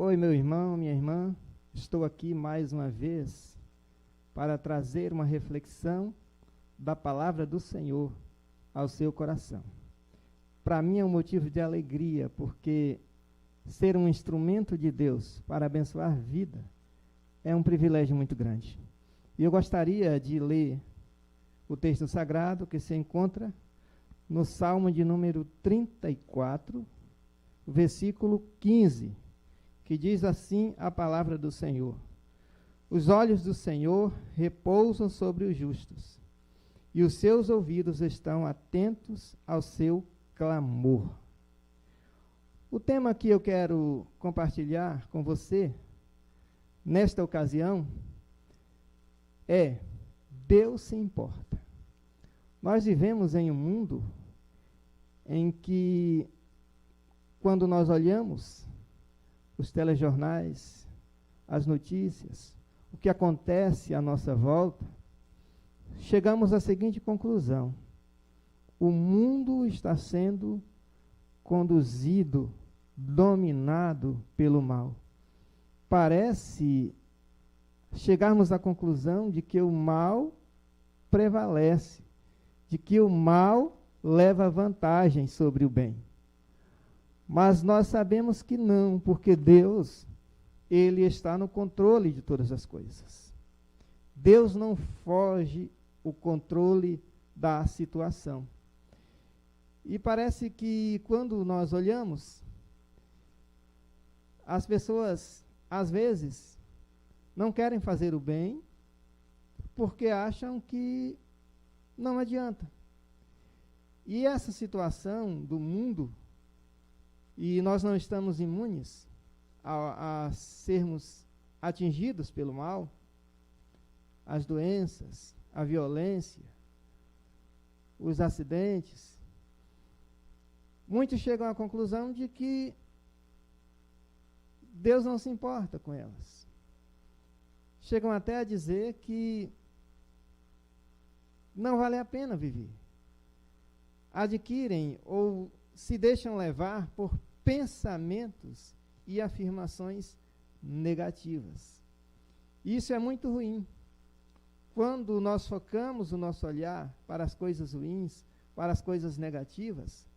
Oi, meu irmão, minha irmã, estou aqui mais uma vez para trazer uma reflexão da palavra do Senhor ao seu coração. Para mim é um motivo de alegria, porque ser um instrumento de Deus para abençoar vida é um privilégio muito grande. E eu gostaria de ler o texto sagrado que se encontra no Salmo de número 34, versículo 15, que diz assim a palavra do Senhor: Os olhos do Senhor repousam sobre os justos, e os seus ouvidos estão atentos ao seu clamor. O tema que eu quero compartilhar com você, nesta ocasião, é Deus se importa. Nós vivemos em um mundo em que, quando nós olhamos os telejornais, as notícias, o que acontece à nossa volta, chegamos à seguinte conclusão: o mundo está sendo conduzido, dominado pelo mal. Parece chegarmos à conclusão de que o mal prevalece, de que o mal leva vantagem sobre o bem. Mas nós sabemos que não, porque Deus, Ele está no controle de todas as coisas. Deus não foge o controle da situação. E parece que quando nós olhamos, as pessoas, às vezes, não querem fazer o bem, porque acham que não adianta. E essa situação do mundo, e nós não estamos imunes a sermos atingidos pelo mal, as doenças, a violência, os acidentes, muitos chegam à conclusão de que Deus não se importa com elas. Chegam até a dizer que não vale a pena viver. Adquirem ou se deixam levar por pensamentos e afirmações negativas. Isso é muito ruim. Quando nós focamos o nosso olhar para as coisas ruins, para as coisas negativas,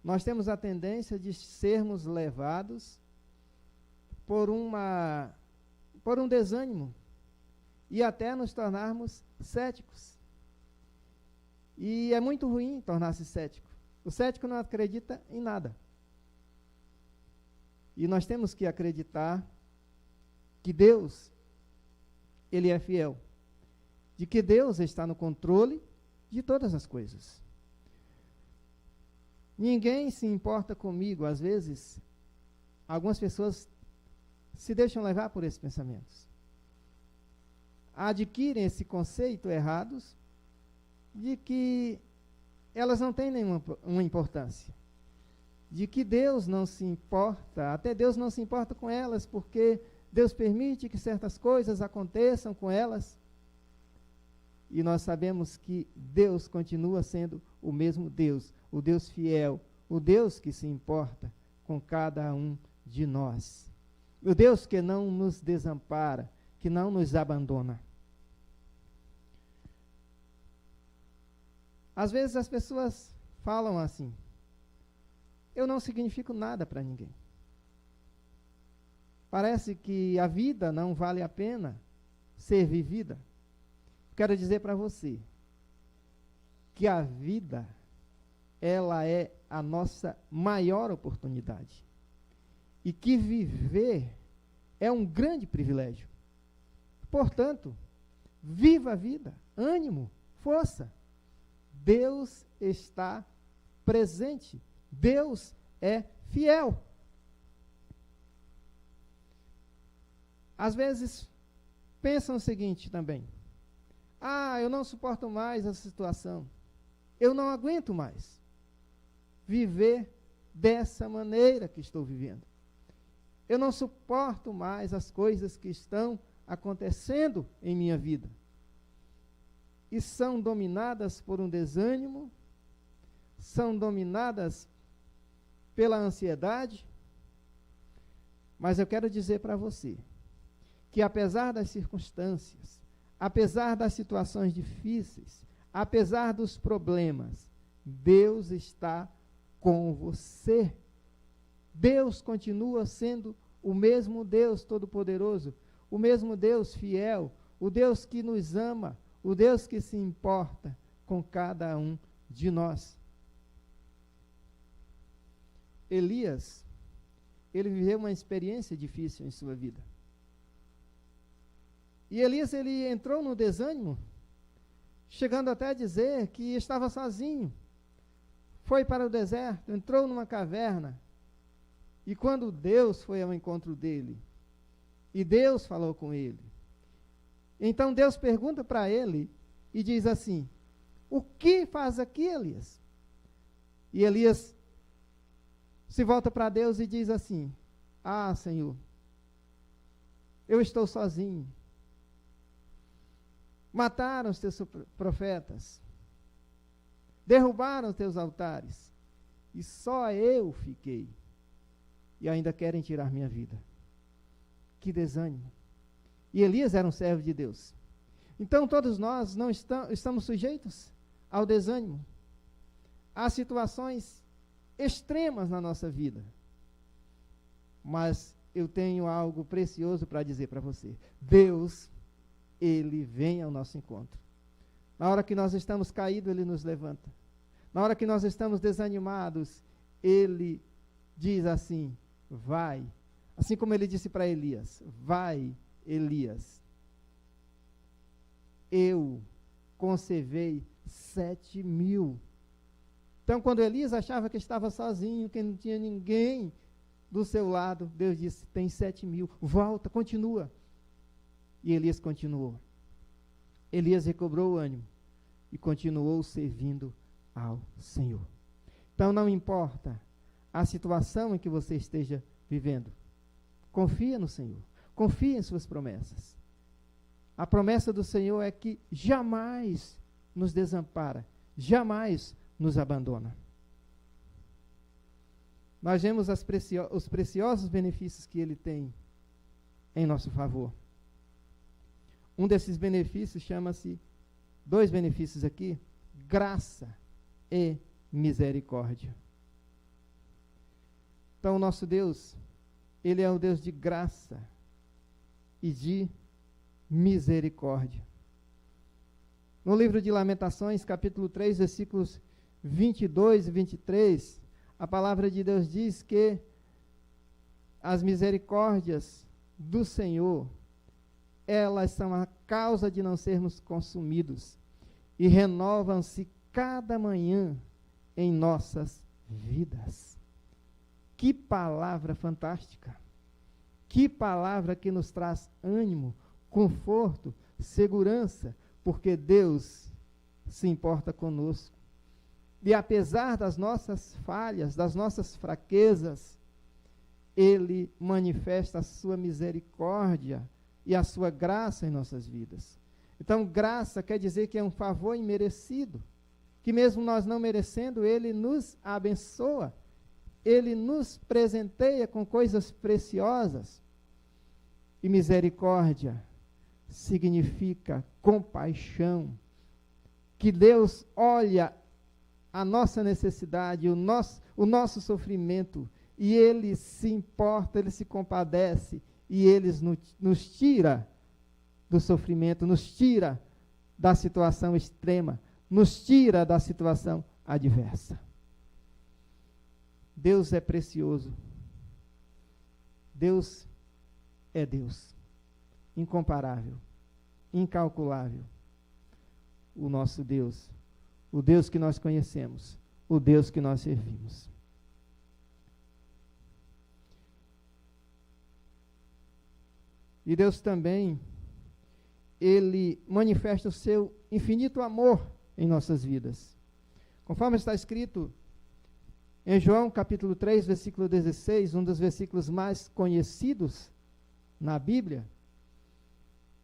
nós temos a tendência de sermos levados por um desânimo e até nos tornarmos céticos. E é muito ruim tornar-se cético. O cético não acredita em nada. E nós temos que acreditar que Deus, Ele é fiel, de que Deus está no controle de todas as coisas. Ninguém se importa comigo. Às vezes, algumas pessoas se deixam levar por esses pensamentos. Adquirem esse conceito errados de que elas não têm nenhuma importância, de que Deus não se importa, até Deus não se importa com elas, porque Deus permite que certas coisas aconteçam com elas. E nós sabemos que Deus continua sendo o mesmo Deus, o Deus fiel, o Deus que se importa com cada um de nós. O Deus que não nos desampara, que não nos abandona. Às vezes as pessoas falam assim: eu não significo nada para ninguém. Parece que a vida não vale a pena ser vivida. Quero dizer para você que a vida, ela é a nossa maior oportunidade. E que viver é um grande privilégio. Portanto, viva a vida, ânimo, força. Deus está presente. Deus é fiel. Às vezes, pensam o seguinte também: eu não suporto mais essa situação. Eu não aguento mais viver dessa maneira que estou vivendo. Eu não suporto mais as coisas que estão acontecendo em minha vida. E são dominadas por um desânimo, são dominadas pela ansiedade, Mas eu quero dizer para você que apesar das circunstâncias, apesar das situações difíceis, apesar dos problemas, Deus está com você. Deus continua sendo o mesmo Deus Todo-Poderoso, o mesmo Deus fiel, o Deus que nos ama, o Deus que se importa com cada um de nós. Elias, ele viveu uma experiência difícil em sua vida. E Elias, ele entrou no desânimo, chegando até a dizer que estava sozinho. Foi para o deserto, entrou numa caverna, e quando Deus foi ao encontro dele, e Deus falou com ele, então Deus pergunta para ele, e diz assim: o que faz aqui, Elias? E Elias se volta para Deus e diz assim: ah, Senhor, eu estou sozinho. Mataram os teus profetas, derrubaram os teus altares, e só eu fiquei, e ainda querem tirar minha vida. Que desânimo. E Elias era um servo de Deus. Então todos nós não estamos sujeitos ao desânimo, a situações extremas na nossa vida. Mas eu tenho algo precioso para dizer para você. Deus, Ele vem ao nosso encontro. Na hora que nós estamos caídos, Ele nos levanta. Na hora que nós estamos desanimados, Ele diz assim: vai. Assim como Ele disse para Elias: vai, Elias. Eu conservei 7.000. Então, quando Elias achava que estava sozinho, que não tinha ninguém do seu lado, Deus disse: tem 7.000. Volta, continua. E Elias continuou. Elias recobrou o ânimo e continuou servindo ao Senhor. Então não importa a situação em que você esteja vivendo, confia no Senhor, confia em suas promessas. A promessa do Senhor é que jamais nos desampara, jamais nos abandona. Nós vemos os preciosos benefícios que Ele tem em nosso favor. Um desses benefícios chama-se, 2 benefícios aqui, graça e misericórdia. Então, o nosso Deus, Ele é o Deus de graça e de misericórdia. No livro de Lamentações, capítulo 3, versículos 22 e 23, a palavra de Deus diz que as misericórdias do Senhor, elas são a causa de não sermos consumidos e renovam-se cada manhã em nossas vidas. Que palavra fantástica! Que palavra que nos traz ânimo, conforto, segurança, porque Deus se importa conosco. E apesar das nossas falhas, das nossas fraquezas, Ele manifesta a sua misericórdia e a sua graça em nossas vidas. Então, graça quer dizer que é um favor imerecido, que mesmo nós não merecendo, Ele nos abençoa, Ele nos presenteia com coisas preciosas. E misericórdia significa compaixão, que Deus olha a nossa necessidade, o nosso sofrimento, e Ele se importa, Ele se compadece, e Ele nos tira do sofrimento, nos tira da situação extrema, nos tira da situação adversa. Deus é precioso. Deus é Deus, incomparável, incalculável. O nosso Deus, o Deus que nós conhecemos, o Deus que nós servimos. E Deus também, Ele manifesta o seu infinito amor em nossas vidas. Conforme está escrito em João capítulo 3, versículo 16, um dos versículos mais conhecidos na Bíblia,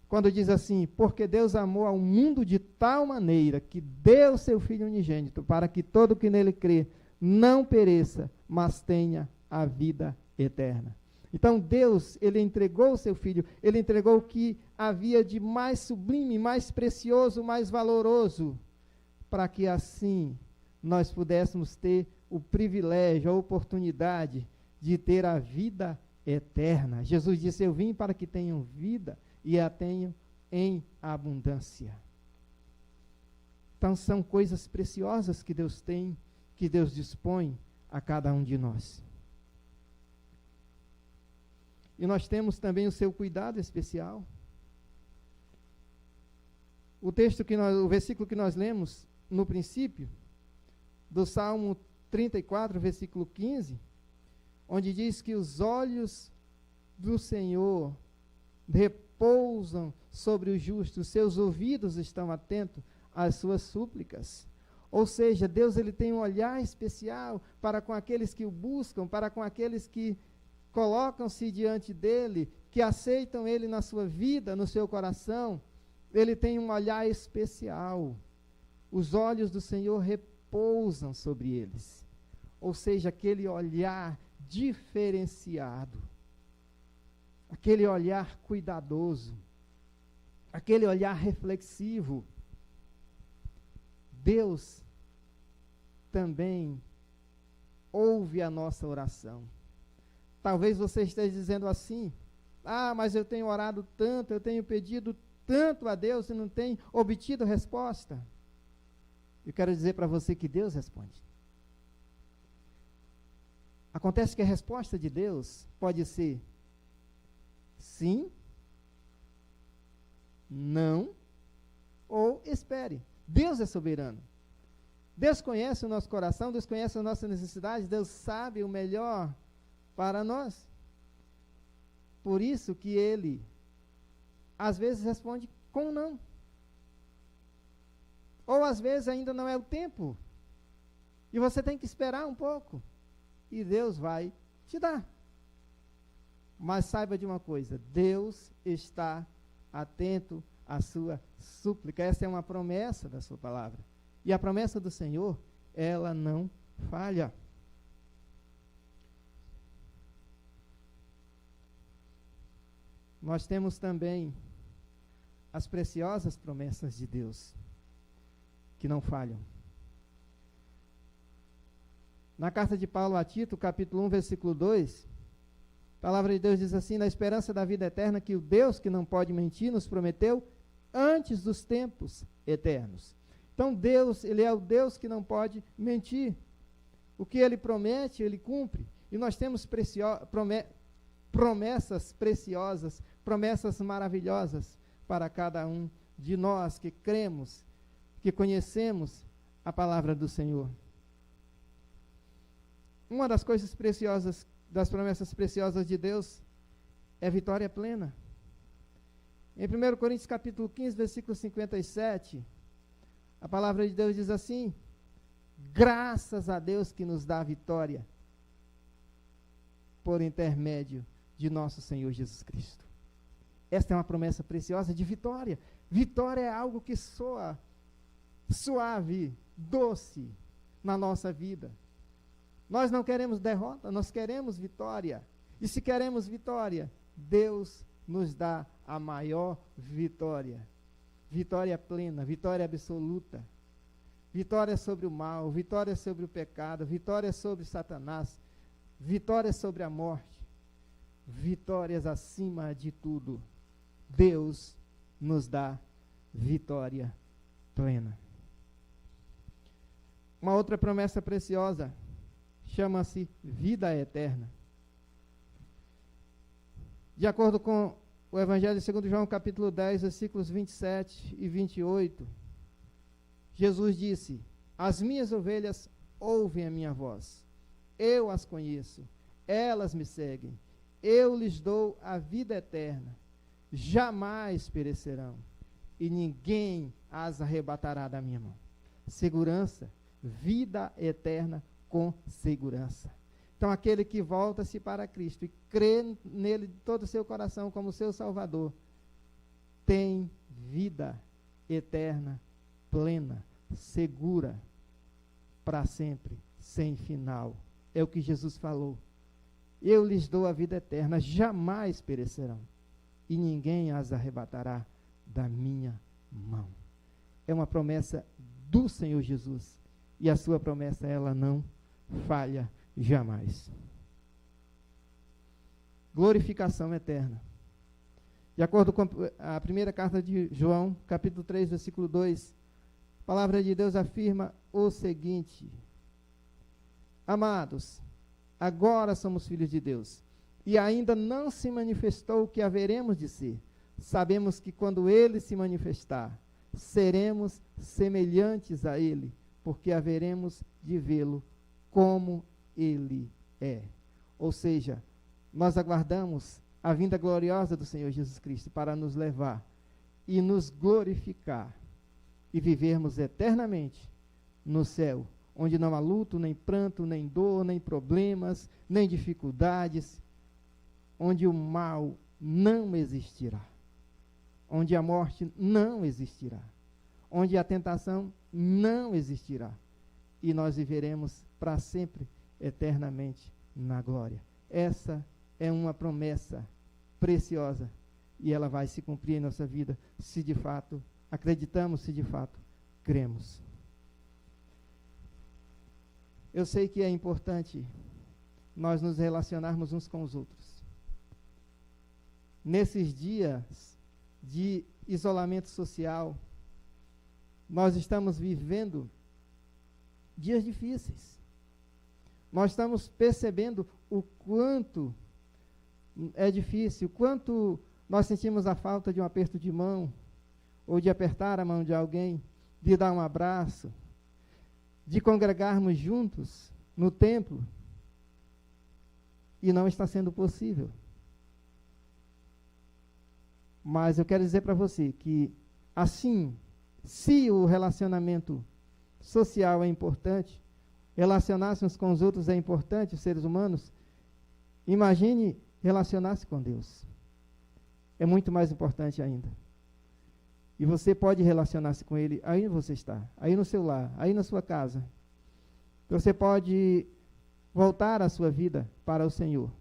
quando diz assim: porque Deus amou ao mundo de tal maneira que deu seu Filho unigênito, para que todo que nele crê não pereça, mas tenha a vida eterna. Então Deus, ele entregou o seu Filho, ele entregou o que havia de mais sublime, mais precioso, mais valoroso, para que assim nós pudéssemos ter o privilégio, a oportunidade de ter a vida eterna. Jesus disse: eu vim para que tenham vida e a tenham em abundância. Então são coisas preciosas que Deus tem, que Deus dispõe a cada um de nós. E nós temos também o seu cuidado especial. O versículo que nós lemos no princípio, do Salmo 34, versículo 15, onde diz que os olhos do Senhor repousam sobre o justo, os seus ouvidos estão atentos às suas súplicas. Ou seja, Deus, ele tem um olhar especial para com aqueles que o buscam, para com aqueles que colocam-se diante dele, que aceitam ele na sua vida, no seu coração. Ele tem um olhar especial. Os olhos do Senhor repousam sobre eles. Ou seja, aquele olhar diferenciado, aquele olhar cuidadoso, aquele olhar reflexivo. Deus também ouve a nossa oração. Talvez você esteja dizendo assim: mas eu tenho orado tanto, eu tenho pedido tanto a Deus e não tenho obtido resposta. Eu quero dizer para você que Deus responde. Acontece que a resposta de Deus pode ser sim, não ou espere. Deus é soberano. Deus conhece o nosso coração, Deus conhece as nossas necessidades, Deus sabe o melhor para nós. Por isso que ele, às vezes, responde com não. Ou às vezes ainda não é o tempo. E você tem que esperar um pouco. E Deus vai te dar. Mas saiba de uma coisa: Deus está atento à sua súplica. Essa é uma promessa da sua palavra. E a promessa do Senhor, ela não falha. Nós temos também as preciosas promessas de Deus, que não falham. Na carta de Paulo a Tito, capítulo 1, versículo 2, a palavra de Deus diz assim: na esperança da vida eterna, que o Deus que não pode mentir nos prometeu antes dos tempos eternos. Então Deus, ele é o Deus que não pode mentir. O que ele promete, ele cumpre. E nós temos promessas preciosas, promessas maravilhosas para cada um de nós que cremos, que conhecemos a palavra do Senhor. Uma das coisas preciosas, das promessas preciosas de Deus, é vitória plena. Em 1 Coríntios capítulo 15, versículo 57, a palavra de Deus diz assim: graças a Deus que nos dá a vitória por intermédio de nosso Senhor Jesus Cristo. Esta é uma promessa preciosa de vitória. Vitória é algo que soa suave, doce na nossa vida. Nós não queremos derrota, nós queremos vitória. E se queremos vitória, Deus nos dá a maior vitória. Vitória plena, vitória absoluta. Vitória sobre o mal, vitória sobre o pecado, vitória sobre Satanás, vitória sobre a morte. Vitórias acima de tudo. Deus nos dá vitória plena. Uma outra promessa preciosa chama-se vida eterna. De acordo com o Evangelho segundo João, capítulo 10, versículos 27 e 28, Jesus disse: as minhas ovelhas ouvem a minha voz, eu as conheço, elas me seguem, eu lhes dou a vida eterna, jamais perecerão, e ninguém as arrebatará da minha mão. Segurança, vida eterna com segurança. Então, aquele que volta-se para Cristo e crê nele de todo o seu coração como seu Salvador, tem vida eterna, plena, segura, para sempre, sem final. É o que Jesus falou. Eu lhes dou a vida eterna, jamais perecerão, e ninguém as arrebatará da minha mão. É uma promessa do Senhor Jesus, e a sua promessa, ela não falha jamais. Glorificação eterna. De acordo com a primeira carta de João, capítulo 3, versículo 2, a palavra de Deus afirma o seguinte: Amados, agora somos filhos de Deus, e ainda não se manifestou o que haveremos de ser. Sabemos que quando Ele se manifestar, seremos semelhantes a Ele, porque haveremos de vê-lo como Ele é. Ou seja, nós aguardamos a vinda gloriosa do Senhor Jesus Cristo para nos levar e nos glorificar e vivermos eternamente no céu, onde não há luto, nem pranto, nem dor, nem problemas, nem dificuldades, onde o mal não existirá, onde a morte não existirá, onde a tentação não existirá, e nós viveremos para sempre, eternamente, na glória. Essa é uma promessa preciosa, e ela vai se cumprir em nossa vida, se de fato acreditamos, se de fato cremos. Eu sei que é importante nós nos relacionarmos uns com os outros. Nesses dias de isolamento social, nós estamos vivendo dias difíceis. Nós estamos percebendo o quanto é difícil, o quanto nós sentimos a falta de um aperto de mão, ou de apertar a mão de alguém, de dar um abraço, de congregarmos juntos no templo, e não está sendo possível. Mas eu quero dizer para você que, assim, se o relacionamento social é importante, relacionar-se uns com os outros é importante, os seres humanos, imagine relacionar-se com Deus. É muito mais importante ainda. E você pode relacionar-se com Ele aí onde você está, aí no seu lar, aí na sua casa. Você pode voltar a sua vida para o Senhor.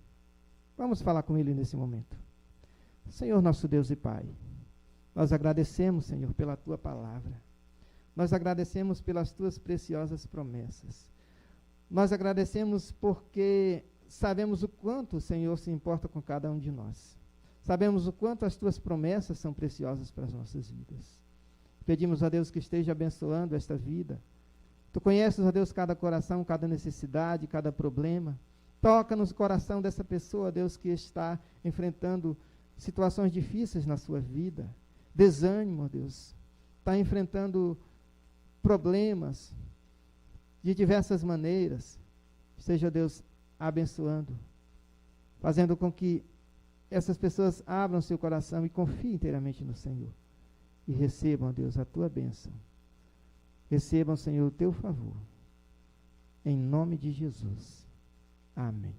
Vamos falar com Ele nesse momento. Senhor nosso Deus e Pai, nós agradecemos, Senhor, pela Tua palavra. Nós agradecemos pelas Tuas preciosas promessas. Nós agradecemos porque sabemos o quanto o Senhor se importa com cada um de nós. Sabemos o quanto as Tuas promessas são preciosas para as nossas vidas. Pedimos a Deus que esteja abençoando esta vida. Tu conheces, a Deus, cada coração, cada necessidade, cada problema. Toca no coração dessa pessoa, Deus, que está enfrentando situações difíceis na sua vida. Desânimo, Deus. Está enfrentando problemas de diversas maneiras. Seja Deus abençoando, fazendo com que essas pessoas abram seu coração e confiem inteiramente no Senhor. E recebam, Deus, a Tua bênção. Recebam, Senhor, o Teu favor. Em nome de Jesus. Amém.